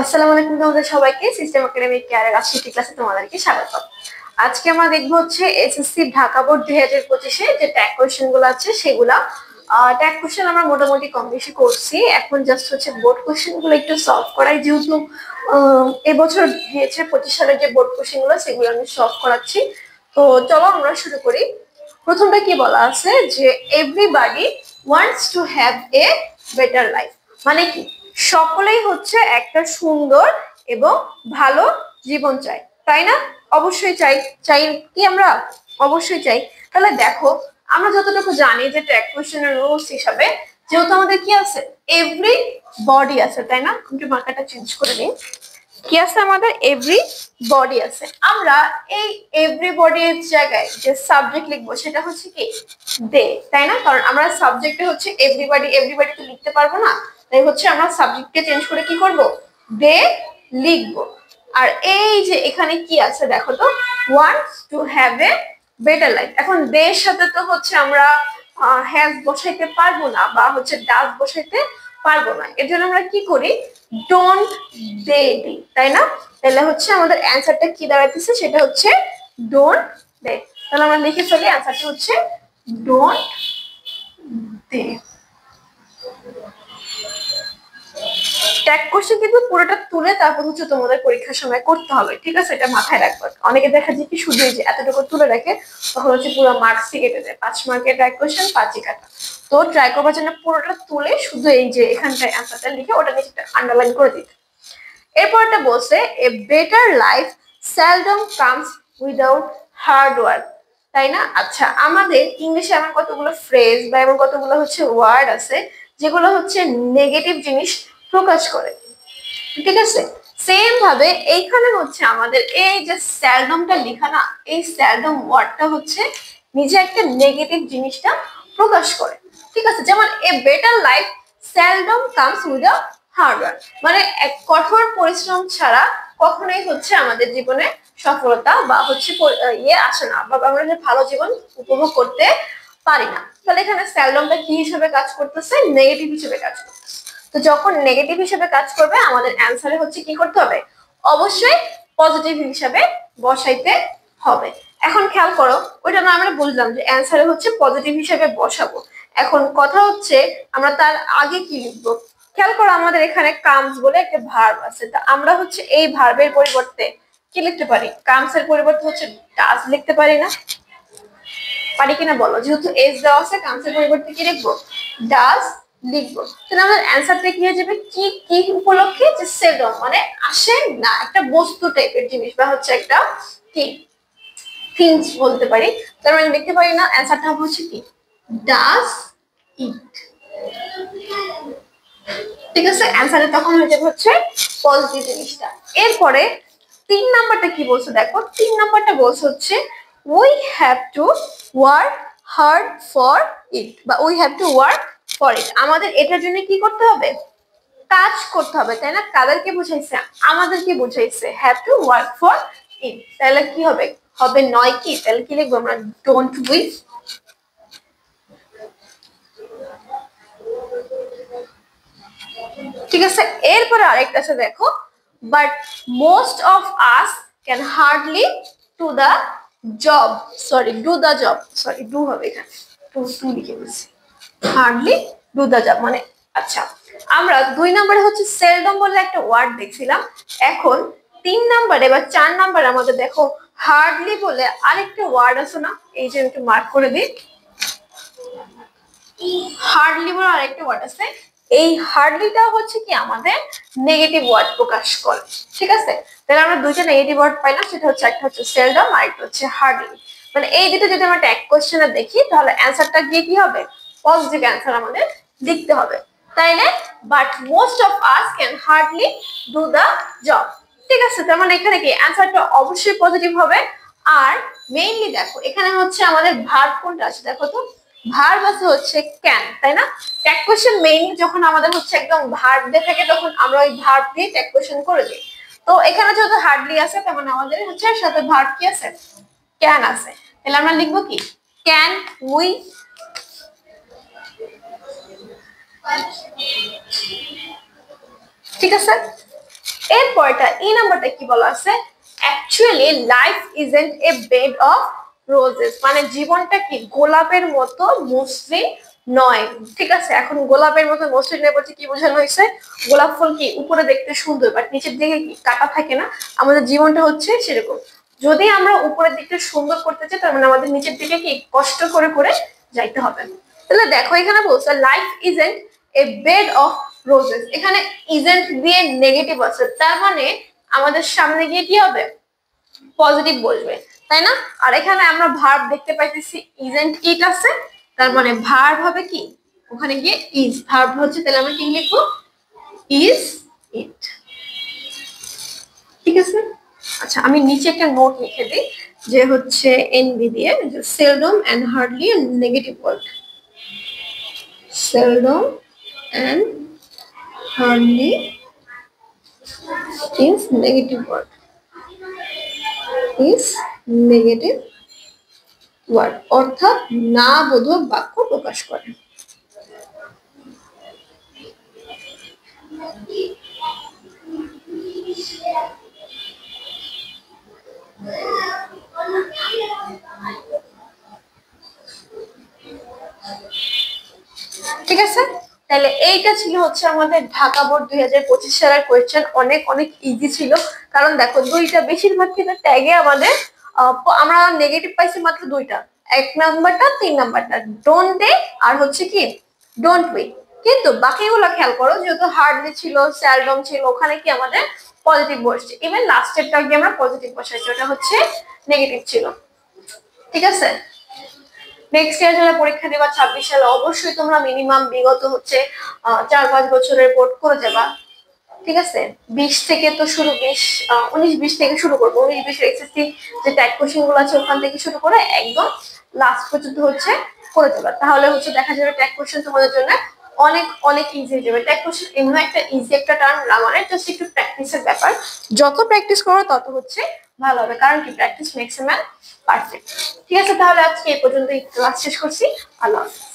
আসসালামু আলাইকুম তোমাদের সবাইকে সিস্টেম একাডেমিক কেয়ারের আজকে ক্লাসে তোমাদেরকে স্বাগত। আজকে আমরা দেখবো হচ্ছে এসএসসি ঢাকা বোর্ড 2025-এ যে ট্যাগ কোশ্চেন গুলো আছে সেগুলা। ট্যাগ কোশ্চেন আমরা মোটামুটি কম বেশি করছি, এখন জাস্ট হচ্ছে বোর্ড কোশ্চেন গুলো একটু সলভ করাই, যেহেতু এবছর দিয়েছে 25 সালের যে বোর্ড কোশ্চেন গুলো সেগুলো আমি সলভ করাচ্ছি। তো চলো আমরা শুরু করি। প্রথমটা কি বলা আছে যে everybody wants to have a better life, মানে কি সকলেই হচ্ছে একটা সুন্দর এবং ভালো জীবন চাই, তাই না? অবশ্যই চাই। চাই কি আমরা? অবশ্যই চাই। তাহলে দেখো, আমরা যতটুকু জানি যে ট্যাগ কোশ্চেনের রুলস হিসাবে, যেহেতু আমাদের কি আছে, এভরি বডি আছে, তাই না? একটু মার্কারটা চেঞ্জ করে নিই। কি আছে আমাদের? এভরি বডি আছে। আমরা এই এভরি বডির জায়গায় যে সাবজেক্ট লিখবো সেটা হচ্ছে কি দে, তাই না? কারণ আমরা সাবজেক্টে হচ্ছে এভরিবডি এভরিবডি তো লিখতে পারবো না, তাই হচ্ছে আমরা সাবজেক্টকে চেঞ্জ করে কি করব, দে লিখবো। আর এই যে এখানে কি আছে দেখো তো, wants to have a better life. এখন দে এর সাথে তো হচ্ছে আমরা হ্যাজ বসাইতে পারবো না বা হচ্ছে ডাজ বসাইতে পারবো না, এর জন্য আমরা কি করি, ডোন্ট দে দিই, তাই না? তাহলে হচ্ছে আমাদের অ্যান্সারটা কি দাঁড়াইতেছে, সেটা হচ্ছে ডোন্ট দে। তাহলে আমরা লিখে ফেলি, অ্যান্সারটা হচ্ছে ডোন্ট দে। ট্যাগ কোশ্চেন কিন্তু পুরোটা তুলে তারপর হচ্ছে তোমাদের পরীক্ষার সময় করতে হবে, ঠিক আছে? এটা মাথায় রাখবে। অনেকে দেখা যায় কি শুধু এই যে এতটুকু তুলে রাখে, তখন হচ্ছে পুরো মার্কসই কেটে দেয়। 5 মার্কের ট্যাগ কোশ্চেন 5ই কাটা। তো ট্রাই করবার জন্য পুরোটা তুলে শুধু এই যে এখানটায় অ্যান্সারটা লিখে ওটা নিচে আন্ডারলাইন করে দিতে। এরপরটা বলছে a better life seldom comes without hard work, তাই না? আচ্ছা, আমাদের ইংলিশে এমন কতগুলো ফ্রেজ বা এমন কতগুলো হচ্ছে ওয়ার্ড আছে যেগুলো হচ্ছে নেগেটিভ জিনিস প্রকাশ করে, ঠিক আছে? সেম ভাবে এইখানে হচ্ছে আমাদের এই যে সেলডমটা লেখা না, এই সেলডম ওয়ার্ডটা হচ্ছে নিজে একটা নেগেটিভ জিনিসটা প্রকাশ করে, ঠিক আছে? যেমন a better life seldom comes without hard work, মানে এক কঠোর পরিশ্রম ছাড়া কখনোই হচ্ছে আমাদের জীবনে সফলতা বা হচ্ছে ইয়ে আসে না, বা আমরা যে ভালো জীবন উপভোগ করতে পারি না। তাহলে এখানে সেলডমটা কি হিসেবে কাজ করতেছে? নেগেটিভ হিসেবে কাজ করতেছে। তো যখন নেগেটিভ হিসেবে কাজ করবে আমাদের অ্যান্সারে হচ্ছে কি করতে হবে, অবশ্যই পজিটিভ হিসেবে বসাইতে হবে। এখন খেয়াল করো, ওইটা না আমরা বুঝলাম যে অ্যান্সারে হচ্ছে পজিটিভ হিসেবে বসাবো। এখন কথা হচ্ছে আমরা তার আগে কি লিখবো। খেয়াল করো, আমাদের এখানে কামস বলে একটা ভার্ব আছে, তা আমরা হচ্ছে এই ভার্বের পরিবর্তে কি লিখতে পারি? কামস এর পরিবর্তে হচ্ছে ডাজ লিখতে পারি না? পারি কিনা বলো? যেহেতু এস দেওয়া আছে, কামস এর পরিবর্তে কি লিখবো? ডাজ লিখবো। তাহলে আমাদের অ্যান্সারটা কি হয়ে যাবে? কি কি উপলক্ষে? যে সেলডম মানে আসে না, একটা বস্তু টাইপের জিনিস বা হচ্ছে একটা কি থিংস বলতে পারি। তার মানে লিখতে পারি না, অ্যান্সারটা হবে হচ্ছে কি ডাজ ইট, ঠিক আছে? অ্যান্সারে তখন হয়ে যাবে হচ্ছে পজিটিভ জিনিসটা। এরপরে 3 নাম্বারটা কি বলছে দেখো, 3 নাম্বারটা বলছে হচ্ছে we have to work hard for it, বা we have to work for it. আমাদের এটার জন্য কি করতে হবে? কাজ করতে হবে, তাই না? কাদেরকে বুঝাইছে? আমাদেরকে বুঝাইছে, হ্যাভ টু ওয়ার্ক ফর ইট। তাহলে কি হবে? হবে নয় কি? তাহলে কি লিখবো আমরা? Don't we. ঠিক আছে। এরপরে আরেকটা আছে দেখো, but most of us can hardly to the job, sorry do the job, sorry do হবে এখানে, টু লিখে বলছি, হার্ডলি ডু দা জব মানে। আচ্ছা, আমরা 2 নম্বরে হচ্ছে সেলডম বলে একটা ওয়ার্ড দেখছিলাম। এখন 3 নম্বরে বা 4 নম্বরে আমাদের দেখো হার্ডলি বলে আরেকটা ওয়ার্ড আছে না, এই যে একটু মার্ক করে দিই, হার্ডলি বলে আরেকটা ওয়ার্ড আছে। এই হার্ডলিটা হচ্ছে কি আমাদের নেগেটিভ ওয়ার্ড প্রকাশ করে, ঠিক আছে? তাহলে আমরা দুইটা নেগেটিভ ওয়ার্ড পাইলাম, সেটা হচ্ছে একটা হচ্ছে সেলডম আর একটা হচ্ছে হার্ডলি। মানে এই দুটো যদি আমরা ট্যাগ কোশ্চেনে দেখি তাহলে অ্যান্সারটা গিয়ে কি হবে? পজিটিভ অ্যান্সার আমাদের লিখতে হবে, তাইলে but most of us can hardly do the job, ঠিক আছে? তার মানে এখানে কি অ্যান্সারটা অবশ্যই পজিটিভ হবে। আর মেইনলি দেখো এখানে হচ্ছে আমাদের ভার্ব কোনটা আছে দেখো তো, ভার্ব আছে হচ্ছে ক্যান, তাই না? ট্যাগ কোশ্চেন মেইনলি যখন আমাদের হচ্ছে একদম ভার্ব দিয়ে থাকে তখন আমরা ওই ভার্ব দিয়ে ট্যাগ কোশ্চেন করে দিই। তো এখানে যেহেতু হার্ডলি আছে তার মানে আমাদের হচ্ছে সাথে ভার্ব কি আছে? ক্যান আছে। তাহলে আমরা লিখবো কি? Can we. ঠিক আছে। এরপরটা এই নাম্বারটা কি বলা আছে, actually life isn't A bed of roses, মানে জীবনটা কি গোলাপের মতো মসৃণ নয়। ঠিক আছে, এখন গোলাপের মতো মসৃণ নয় বলতে কি বোঝানো হয়েছে, গোলাপ ফুল কি উপরে দেখতে সুন্দর বাট নিচের দিকে কি কাটা থাকে না, আমাদের জীবনটা হচ্ছে সেরকম। যদি আমরা উপরের দিকটা সুন্দর করতে চাই তার মানে আমাদের নিচের দিকে কি কষ্ট করে করে যাইতে হবে। তাহলে দেখো এখানে বলছে life isn't A bed of roses, এখানে ইজেন্ট দিয়ে নেগেটিভ আছে, তার মানে আমাদের সামনে গিয়ে কি হবে, পজিটিভ বসবে, তাই না? আর এখানে আমরা ভার্ব দেখতে পাইতেছি ইজেন্ট ইট আছে, তার মানে ভার্ব হবে কি ওখানে গিয়ে ইজ, ভার্ব হচ্ছে, তাহলে আমরা কি লিখবো, ইজ ইট। ঠিক আছে, আচ্ছা আমি নিচে একটা নোট লিখে দিই যে হচ্ছে এনবি দিয়ে, seldom and hardly negative word, seldom and hardly is negative word, is negative word, অর্থাৎ না বোধক বাক্য প্রকাশ করে। ঠিক আছে, তাহলে এইটা ছিল হচ্ছে আমাদের ঢাকা বোর্ড 2025 সালের কোয়েশ্চেন, অনেক অনেক ইজি ছিল, কারণ দেখো দুইটা বেশিরভাগ ক্ষেত্রে ট্যাগে আমাদের আমরা নেগেটিভ পাইছি মাত্র দুইটা, 1 নাম্বারটা 3 নাম্বারটা, ডোন্ট ডে আর হচ্ছে কি ডোন্ট উই, কিন্তু বাকিগুলো খেয়াল করো, যেহেতু হার্ডলি ছিল, স্যালডম ছিল, ওখানে কি আমাদের পজিটিভ বসছে, ইভেন লাস্টেরটা গিয়ে আমরা পজিটিভ বসাইছি, ওটা হচ্ছে নেগেটিভ ছিল। ঠিক আছে, নেক্সট ইয়ার যারা পরীক্ষা দেবা 26 সালে, অবশ্যই তোমরা মিনিমাম বিগত হচ্ছে 4-5 বছরের বোর্ড করে যাবা। ঠিক আছে, 20 থেকে তো শুরু, 19-20 থেকে শুরু করবো, 19-20 এসএসসি যে ট্যাগ কোশ্চেন গুলো আছে ওখান থেকে শুরু করে একদম লাস্ট পর্যন্ত হচ্ছে করে যাবা, তাহলে হচ্ছে দেখা যাবে ট্যাগ কোশ্চেন তোমাদের জন্য অনেক অনেক ইজি হয়ে যাবে। ট্যাগ কোশ্চেন এমন একটা ইজি একটা টার্ম, গ্রামারের জাস্ট একটু প্র্যাকটিসের ব্যাপার, যত প্র্যাকটিস করো তত হচ্ছে ভালো হবে, কারণ কি practice makes a man perfect. ঠিক আছে, তাহলে আজকে এই পর্যন্ত ক্লাস শেষ করছি, আল্লাহ হাফেজ।